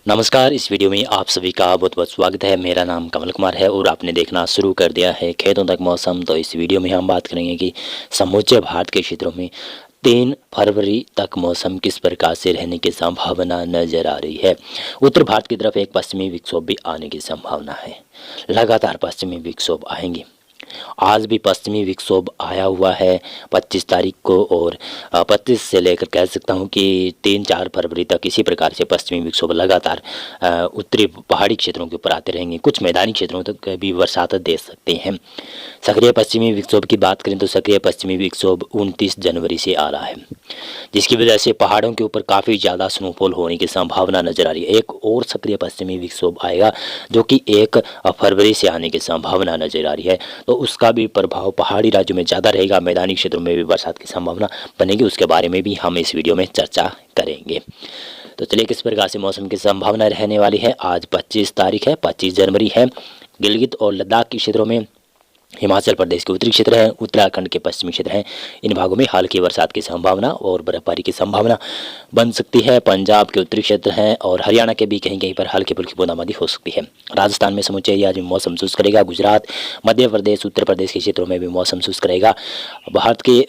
नमस्कार। इस वीडियो में आप सभी का बहुत बहुत स्वागत है। मेरा नाम कमल कुमार है और आपने देखना शुरू कर दिया है खेतों तक मौसम। तो इस वीडियो में हम बात करेंगे कि समूचे भारत के क्षेत्रों में 3 फरवरी तक मौसम किस प्रकार से रहने की संभावना नजर आ रही है। उत्तर भारत की तरफ एक पश्चिमी विक्षोभ भी आने की संभावना है। लगातार पश्चिमी विक्षोभ आएंगे। आज भी पश्चिमी विक्षोभ आया हुआ है 25 तारीख को, और 25 से लेकर कह सकता हूं कि 3-4 फरवरी तक इसी प्रकार से पश्चिमी विक्षोभ लगातार उत्तरी पहाड़ी क्षेत्रों के ऊपर आते रहेंगे। कुछ मैदानी क्षेत्रों तक भी बरसात दे सकते हैं। सक्रिय पश्चिमी विक्षोभ की बात करें तो सक्रिय पश्चिमी विक्षोभ 29 जनवरी से आ रहा है, जिसकी वजह से पहाड़ों के ऊपर काफ़ी ज़्यादा स्नोफॉल होने की संभावना नजर आ रही है। एक और सक्रिय पश्चिमी विक्षोभ आएगा जो कि 1 फरवरी से आने की संभावना नजर आ रही है। तो उसका भी प्रभाव पहाड़ी राज्यों में ज़्यादा रहेगा, मैदानी क्षेत्रों में भी बरसात की संभावना बनेगी। उसके बारे में भी हम इस वीडियो में चर्चा करेंगे। तो चलिए किस प्रकार से मौसम की संभावना रहने वाली है। आज 25 तारीख है, 25 जनवरी है। गिलगित और लद्दाख के क्षेत्रों में, हिमाचल प्रदेश के उत्तरी क्षेत्र हैं, उत्तराखंड के पश्चिमी क्षेत्र हैं, इन भागों में हल्की बरसात की संभावना और बर्फबारी की संभावना बन सकती है। पंजाब के उत्तरी क्षेत्र हैं और हरियाणा के भी कहीं कहीं पर हल्की फुल्की बूंदाबांदी हो सकती है। राजस्थान में समूचे एरिया में मौसम शुष्क रहेगा। गुजरात, मध्य प्रदेश, उत्तर प्रदेश के क्षेत्रों में भी मौसम शुष्क रहेगा। भारत के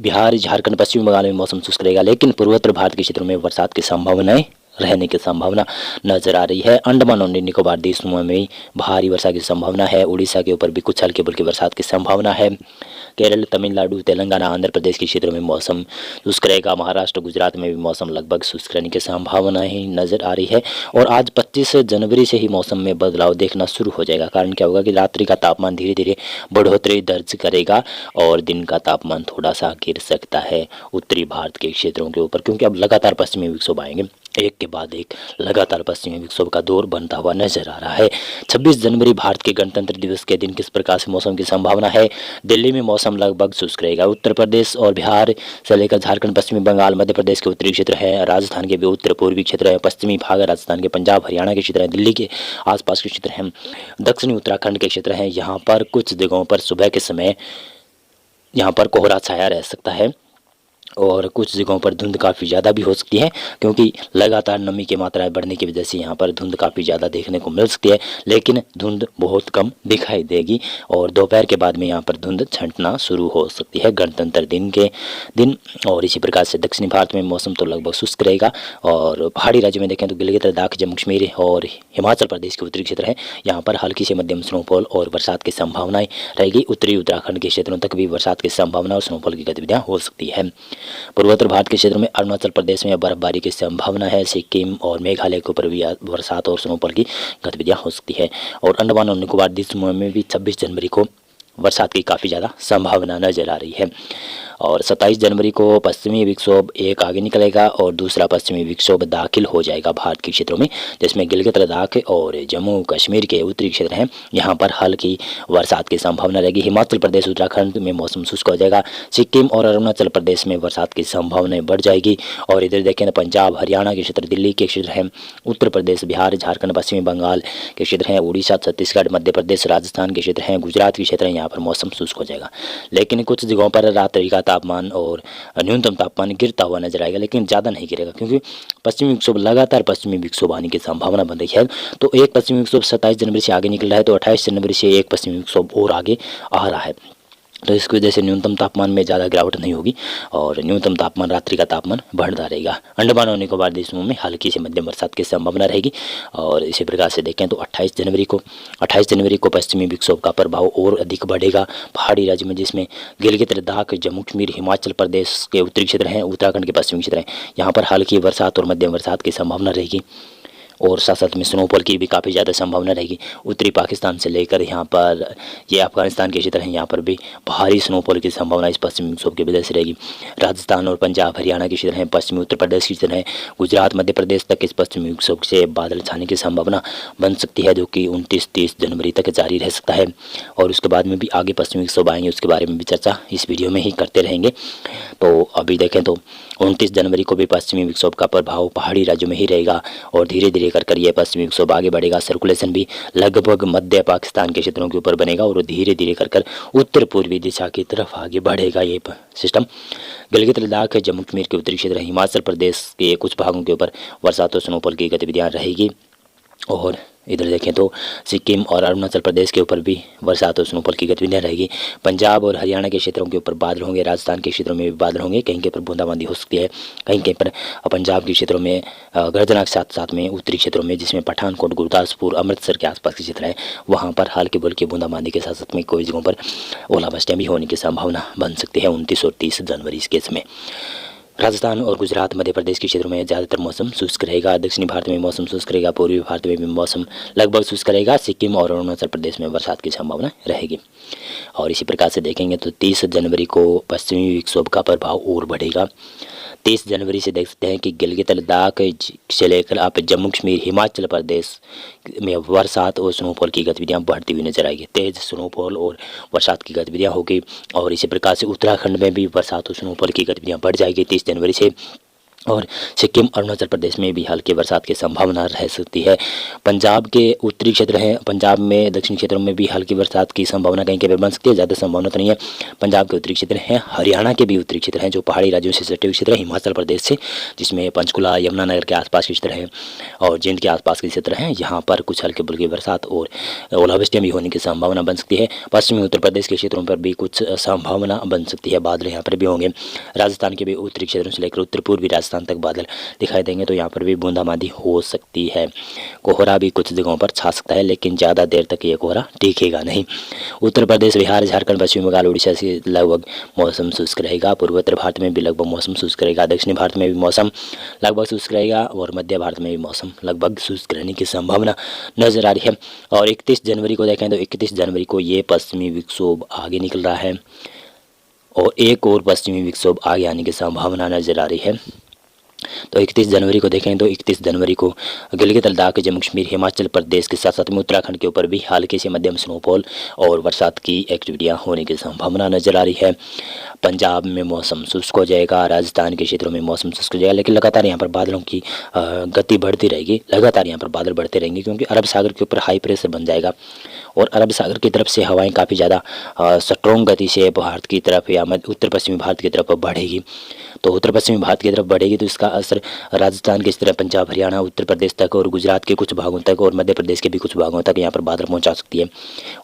बिहार, झारखंड, पश्चिम बंगाल में मौसम शुष्क रहेगा, लेकिन पूर्वोत्तर भारत के क्षेत्रों में बरसात की संभावनाएं रहने की संभावना नजर आ रही है। अंडमान और निकोबार द्वीप समूह में भारी वर्षा की संभावना है। उड़ीसा के ऊपर भी कुछ हल्की फुल्की बरसात की संभावना है। केरल, तमिलनाडु, तेलंगाना, आंध्र प्रदेश के क्षेत्रों में मौसम शुष्क रहेगा। महाराष्ट्र, गुजरात में भी मौसम लगभग शुष्क रहने की संभावना ही नजर आ रही है। और आज 25 जनवरी से ही मौसम में बदलाव देखना शुरू हो जाएगा। कारण क्या होगा कि रात्रि का तापमान धीरे धीरे बढ़ोतरी दर्ज करेगा और दिन का तापमान थोड़ा सा गिर सकता है उत्तरी भारत के क्षेत्रों के ऊपर, क्योंकि अब लगातार पश्चिमी विक्षोभ आएंगे। एक के बाद एक लगातार पश्चिमी विक्षोभ का दौर बनता हुआ नजर आ रहा है। 26 जनवरी भारत के गणतंत्र दिवस के दिन किस प्रकार से मौसम की संभावना है। दिल्ली में मौसम लगभग शुष्क रहेगा। उत्तर प्रदेश और बिहार से लेकर झारखंड, पश्चिमी बंगाल, मध्य प्रदेश के उत्तरी क्षेत्र है, राजस्थान के भी उत्तर पूर्वी क्षेत्र है, पश्चिमी भाग राजस्थान के, पंजाब हरियाणा के क्षेत्र है, दिल्ली के आसपास के क्षेत्र हैं, दक्षिणी उत्तराखंड के क्षेत्र हैं। यहाँ पर कुछ जगहों पर सुबह के समय यहाँ पर कोहरा छाया रह सकता है और कुछ जगहों पर धुंध काफ़ी ज़्यादा भी हो सकती है, क्योंकि लगातार नमी की मात्राएं बढ़ने की वजह से यहाँ पर धुंध काफ़ी ज़्यादा देखने को मिल सकती है। लेकिन धुंध बहुत कम दिखाई देगी और दोपहर के बाद में यहाँ पर धुंध छंटना शुरू हो सकती है गणतंत्र दिन के दिन। और इसी प्रकार से दक्षिणी भारत में मौसम तो लगभग शुष्क रहेगा। और पहाड़ी राज्यों में देखें तो गिलगित, लद्दाख, जम्मू कश्मीर और हिमाचल प्रदेश के उत्तरी क्षेत्र हैं, यहाँ पर हल्की से मध्यम स्नोफॉल और बरसात की संभावनाएं रहेगी। उत्तरी उत्तराखंड के क्षेत्रों तक भी बरसात की संभावना और स्नोफॉल की गतिविधियाँ हो सकती है। पूर्वोत्तर भारत के क्षेत्र में अरुणाचल प्रदेश में बर्फबारी की संभावना है। सिक्किम और मेघालय के ऊपर भी बरसात और स्नोफॉल की गतिविधियां हो सकती है। और अंडमान और निकोबार द्वीप समूह में भी 26 जनवरी को बरसात की काफ़ी ज़्यादा संभावना नजर आ रही है। और 27 जनवरी को पश्चिमी विक्षोभ एक आगे निकलेगा और दूसरा पश्चिमी विक्षोभ दाखिल हो जाएगा भारत के क्षेत्रों में, जिसमें गिलगित, लद्दाख और जम्मू कश्मीर के उत्तरी क्षेत्र हैं, यहाँ पर हल्की बरसात की संभावना रहेगी। हिमाचल प्रदेश, उत्तराखंड में मौसम शुष्क हो जाएगा। सिक्किम और अरुणाचल प्रदेश में बरसात की संभावनाएं बढ़ जाएगी। और इधर देखें तो पंजाब हरियाणा के क्षेत्र, दिल्ली के क्षेत्र हैं, उत्तर प्रदेश, बिहार, झारखंड, पश्चिमी बंगाल के क्षेत्र हैं, उड़ीसा, छत्तीसगढ़, मध्य प्रदेश, राजस्थान के क्षेत्र हैं, गुजरात के क्षेत्र हैं, यहाँ पर मौसम शुष्क हो जाएगा। लेकिन कुछ जगहों पर रात्रि का तापमान और न्यूनतम तापमान गिरता हुआ नजर आएगा, लेकिन ज़्यादा नहीं गिरेगा, क्योंकि पश्चिमी विक्षोभ लगातार पश्चिमी विक्षोभ आने की संभावना बन रही है। तो एक पश्चिमी विक्षोभ 27 जनवरी से आगे निकल रहा है, तो 28 जनवरी से एक पश्चिमी विक्षोभ और आगे आ रहा है। तो इसकी वजह से न्यूनतम तापमान में ज़्यादा गिरावट नहीं होगी और न्यूनतम तापमान, रात्रि का तापमान बढ़ता रहेगा। अंडमान और निकोबार द्वीप समूह में हल्की से मध्यम बरसात की संभावना रहेगी। और इसी प्रकार से देखें तो 28 जनवरी को पश्चिमी विक्षोभ का प्रभाव और अधिक बढ़ेगा पहाड़ी राज्य में, जिसमें गिलगित, लद्दाख, जम्मू कश्मीर, हिमाचल प्रदेश के उत्तरी क्षेत्र हैं, उत्तराखंड के पश्चिमी क्षेत्र हैं, यहाँ पर हल्की बरसात और मध्यम बरसात की संभावना रहेगी। और साथ साथ में स्नोफॉल की भी काफ़ी ज़्यादा संभावना रहेगी। उत्तरी पाकिस्तान से लेकर यहाँ पर ये अफगानिस्तान के क्षेत्र हैं, यहाँ पर भी भारी स्नोफॉल की संभावना इस पश्चिमी विक्षोभ की वजह से रहेगी। राजस्थान और पंजाब हरियाणा के क्षेत्र हैं, पश्चिमी उत्तर प्रदेश के क्षेत्र हैं, गुजरात, मध्य प्रदेश तक इस पश्चिमी विक्षोभ से बादल छाने की संभावना बन सकती है, जो कि 29-30 जनवरी तक जारी रह सकता है। और उसके बाद में भी आगे पश्चिमी विक्षोभ आएंगे, उसके बारे में भी चर्चा इस वीडियो में ही करते रहेंगे। तो अभी देखें तो 29 जनवरी को भी पश्चिमी विक्षोभ का प्रभाव पहाड़ी राज्यों में ही रहेगा और धीरे धीरे लेकर कर ये पश्चिमी विक्षोभ आगे बढ़ेगा। सर्कुलेशन भी लगभग मध्य पाकिस्तान के क्षेत्रों के ऊपर बनेगा और धीरे धीरे कर उत्तर पूर्वी दिशा की तरफ आगे बढ़ेगा ये सिस्टम। गिलगित लद्दाख, जम्मू कश्मीर के उत्तरी क्षेत्र, हिमाचल प्रदेश के कुछ भागों के ऊपर बरसात और स्नोफॉल की गतिविधियाँ रहेगी। और इधर देखें तो सिक्किम और अरुणाचल प्रदेश के ऊपर भी बरसात और स्नोफॉल की गतिविधियाँ रहेगी। पंजाब और हरियाणा के क्षेत्रों के ऊपर बादल होंगे, राजस्थान के क्षेत्रों में भी बादल होंगे, कहीं कहीं पर बूंदाबांदी हो सकती है, कहीं कहीं पर पंजाब के क्षेत्रों में गर्जना के साथ साथ में उत्तरी क्षेत्रों में जिसमें पठानकोट, गुरदासपुर, अमृतसर के आसपास के क्षेत्र है वहाँ पर हल्की फुल्की बूंदाबांदी के साथ साथ में कोई जगहों पर ओलावृष्टियाँ भी होने की संभावना बन सकती है 29 और 30 जनवरी इस केस में। राजस्थान और गुजरात, मध्य प्रदेश के क्षेत्रों में ज़्यादातर मौसम शुष्क रहेगा। दक्षिणी भारत में मौसम शुष्क रहेगा, पूर्वी भारत में भी मौसम लगभग शुष्क रहेगा। सिक्किम और अरुणाचल प्रदेश में बरसात की संभावना रहेगी। और इसी प्रकार से देखेंगे तो 30 जनवरी को पश्चिमी विक्षोभ का प्रभाव और बढ़ेगा। 30 जनवरी से देख सकते हैं कि गिलगित लद्दाख से लेकर आप जम्मू कश्मीर, हिमाचल प्रदेश में बरसात और स्नोफॉल की गतिविधियां बढ़ती हुई नजर आएगी। तेज़ स्नोफॉल और बरसात की गतिविधियां होगी। और इसी प्रकार से उत्तराखंड में भी बरसात और स्नोफॉल की गतिविधियां बढ़ जाएगी 30 जनवरी से। और सिक्किम, अरुणाचल प्रदेश में भी हल्की बरसात की संभावना रह सकती है। पंजाब के उत्तरी क्षेत्र हैं, पंजाब में दक्षिणी क्षेत्रों में भी हल्की बरसात की संभावना कहीं कहीं बन सकती है, ज़्यादा संभावना तो नहीं है। पंजाब के उत्तरी क्षेत्र हैं, हरियाणा के भी उत्तरी क्षेत्र हैं जो पहाड़ी राज्यों से सटे हुए क्षेत्र हैं, हिमाचल प्रदेश से जिसमें पंचकुला, यमुनानगर के आसपास के क्षेत्र हैं और जिंद के आसपास के क्षेत्र हैं, यहाँ पर कुछ हल्की फुल्की बरसात और ओलावृष्टियाँ भी होने की संभावना बन सकती है। पश्चिमी उत्तर प्रदेश के क्षेत्रों पर भी कुछ संभावना बन सकती है, बादल यहाँ पर भी होंगे। राजस्थान के भी उत्तरी क्षेत्रों से लेकर उत्तर पूर्वी राजस्थान तक बादल दिखाई देंगे तो यहाँ पर भी बूंदाबांदी हो सकती है। कोहरा भी कुछ जगहों पर छा सकता है लेकिन ज़्यादा देर तक ये कोहरा टिकेगा नहीं। उत्तर प्रदेश, बिहार, झारखंड, पश्चिम बंगाल, उड़ीसा से लगभग मौसम शुष्क रहेगा। पूर्वोत्तर भारत में भी लगभग मौसम शुष्क रहेगा। दक्षिणी भारत में भी मौसम लगभग शुष्क रहेगा और मध्य भारत में भी मौसम लगभग शुष्क रहने की संभावना नजर आ रही है। और 31 जनवरी को देखें तो 31 जनवरी को ये पश्चिमी विक्षोभ आगे निकल रहा है और एक और पश्चिमी विक्षोभ आगे आने की संभावना नजर आ रही है। तो 31 जनवरी को देखें तो 31 जनवरी को गिलगित लद्दाख, जम्मू कश्मीर, हिमाचल प्रदेश के साथ साथ में उत्तराखंड के ऊपर भी हल्की से मध्यम स्नोफॉल और बरसात की एक्टिविटियां होने की संभावना नजर आ रही है। पंजाब में मौसम शुष्क हो जाएगा, राजस्थान के क्षेत्रों में मौसम शुष्क हो जाएगा, लेकिन लगातार यहाँ पर बादलों की गति बढ़ती रहेगी। लगातार यहाँ पर बादल बढ़ते रहेंगे क्योंकि अरब सागर के ऊपर हाई प्रेशर बन जाएगा और अरब सागर की तरफ से हवाएं काफ़ी ज़्यादा स्ट्रॉन्ग गति से भारत की तरफ या उत्तर पश्चिमी भारत की तरफ बढ़ेगी। तो उत्तर पश्चिमी भारत की तरफ बढ़ेगी तो इसका असर राजस्थान के इस तरह पंजाब, हरियाणा, उत्तर प्रदेश तक और गुजरात के कुछ भागों तक और मध्य प्रदेश के भी कुछ भागों तक यहाँ पर बादल पहुँचा सकती है।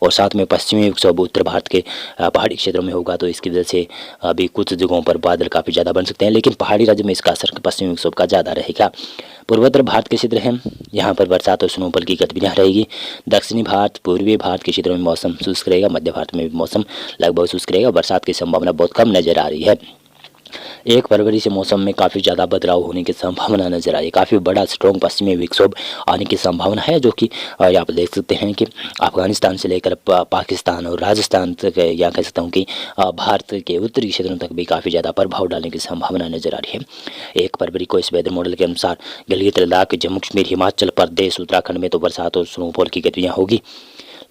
और साथ में पश्चिमी विक्षोभ उत्तर भारत के पहाड़ी क्षेत्रों में होगा तो इसकी वजह से अभी कुछ जगहों पर बादल काफ़ी ज़्यादा बन सकते हैं, लेकिन पहाड़ी राज्य में इसका असर पश्चिमी विक्षोभ का ज़्यादा रहेगा। पूर्वोत्तर भारत के क्षेत्र हैं, यहाँ पर बरसात और स्नोफॉल की गतिविधियाँ रहेगी। दक्षिणी भारत, पूर्वी भारत के क्षेत्रों में मौसम शुष्क रहेगा, मध्य भारत में भी मौसम लगभग शुष्क रहेगा, बरसात की संभावना बहुत कम नजर आ रही है। 1 फरवरी से मौसम में काफ़ी ज़्यादा बदलाव होने की संभावना नजर आ रही है। काफ़ी बड़ा स्ट्रॉन्ग पश्चिमी विक्षोभ आने की संभावना है जो कि आप देख सकते हैं कि अफगानिस्तान से लेकर पाकिस्तान और राजस्थान तक या कह सकता हूँ कि भारत के उत्तरी क्षेत्रों तक भी काफ़ी ज़्यादा प्रभाव डालने की संभावना नजर आ रही है। 1 फरवरी को इस वेदर मॉडल के अनुसार गिलगित लद्दाख, जम्मू कश्मीर, हिमाचल प्रदेश, उत्तराखंड में तो बरसात और स्नोफॉल की गतिविधियाँ होगी,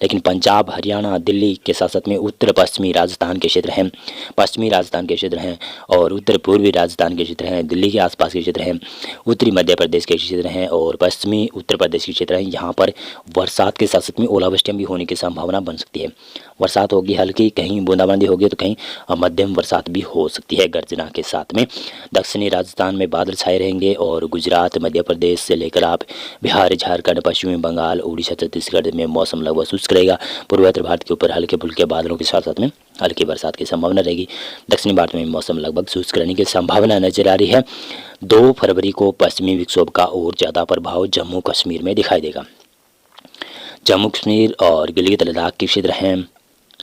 लेकिन पंजाब, हरियाणा, दिल्ली के साथ साथ में उत्तर पश्चिमी राजस्थान के क्षेत्र हैं, पश्चिमी राजस्थान के क्षेत्र हैं और उत्तर पूर्वी राजस्थान के क्षेत्र हैं, दिल्ली के आसपास के क्षेत्र हैं, उत्तरी मध्य प्रदेश के क्षेत्र हैं और पश्चिमी उत्तर प्रदेश के क्षेत्र हैं। यहाँ पर बरसात के साथ साथ में ओलावृष्टियाँ भी होने की संभावना बन सकती है। बरसात होगी हल्की, कहीं बूंदाबांदी होगी तो कहीं मध्यम बरसात भी हो सकती है गर्जना के साथ में। दक्षिणी राजस्थान में बादल छाए रहेंगे और गुजरात, मध्य प्रदेश से लेकर आप बिहार, झारखंड, पश्चिमी बंगाल, उड़ीसा, छत्तीसगढ़ में मौसम लगभग शुष्क रहेगा। पूर्वोत्तर भारत के ऊपर हल्के फुल्के बादलों के साथ साथ में हल्की बरसात की संभावना रहेगी। दक्षिणी भारत में मौसम लगभग शुष्क रहने की संभावना नजर आ रही है। 2 फरवरी को पश्चिमी विक्षोभ का और ज़्यादा प्रभाव जम्मू कश्मीर में दिखाई देगा। जम्मू कश्मीर और गिलगित लद्दाख के क्षेत्र हैं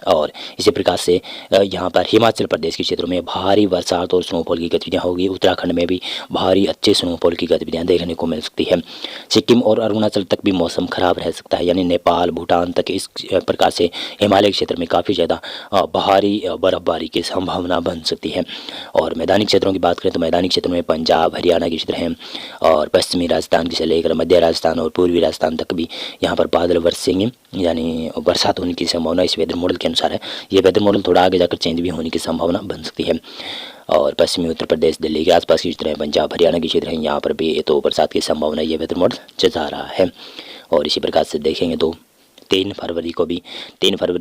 और इसी प्रकार से यहाँ पर हिमाचल प्रदेश के क्षेत्रों में भारी बरसात और स्नोफॉल की गतिविधियाँ होगी। उत्तराखंड में भी भारी अच्छे स्नोफॉल की गतिविधियाँ देखने को मिल सकती है। सिक्किम और अरुणाचल तक भी मौसम खराब रह सकता है, यानी नेपाल, भूटान तक इस प्रकार से हिमालय क्षेत्र में काफ़ी ज़्यादा भारी बर्फबारी की संभावना बन सकती है। और मैदानी क्षेत्रों की बात करें तो मैदानी क्षेत्रों में पंजाब, हरियाणा के क्षेत्र हैं और पश्चिमी राजस्थान से लेकर मध्य राजस्थान और पूर्वी राजस्थान तक भी यहाँ पर बादल बरसेंगे, यानी बरसात होने की संभावना इस वेदर मॉडल के अनुसार है। ये वेदर मॉडल थोड़ा आगे जाकर चेंज भी होने की संभावना बन सकती है। और पश्चिमी उत्तर प्रदेश, दिल्ली के आसपास के क्षेत्र हैं, पंजाब हरियाणा के क्षेत्र हैं, यहाँ पर भी तो बरसात की संभावना ये वेदर मॉडल जता रहा है। और इसी प्रकार से देखेंगे तो 3 फरवरी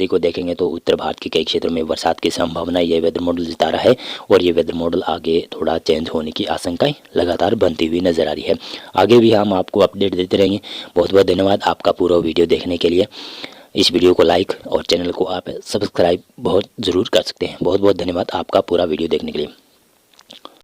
को देखेंगे तो उत्तर भारत के कई क्षेत्रों में बरसात की संभावना ये वेदर मॉडल जता रहा है। और ये वेदर मॉडल आगे थोड़ा चेंज होने की आशंकाएं लगातार बनती हुई नजर आ रही है। आगे भी हम आपको अपडेट देते रहेंगे। बहुत बहुत धन्यवाद आपका पूरा वीडियो देखने के लिए। इस वीडियो को लाइक और चैनल को आप सब्सक्राइब बहुत ज़रूर कर सकते हैं। बहुत बहुत धन्यवाद आपका पूरा वीडियो देखने के लिए।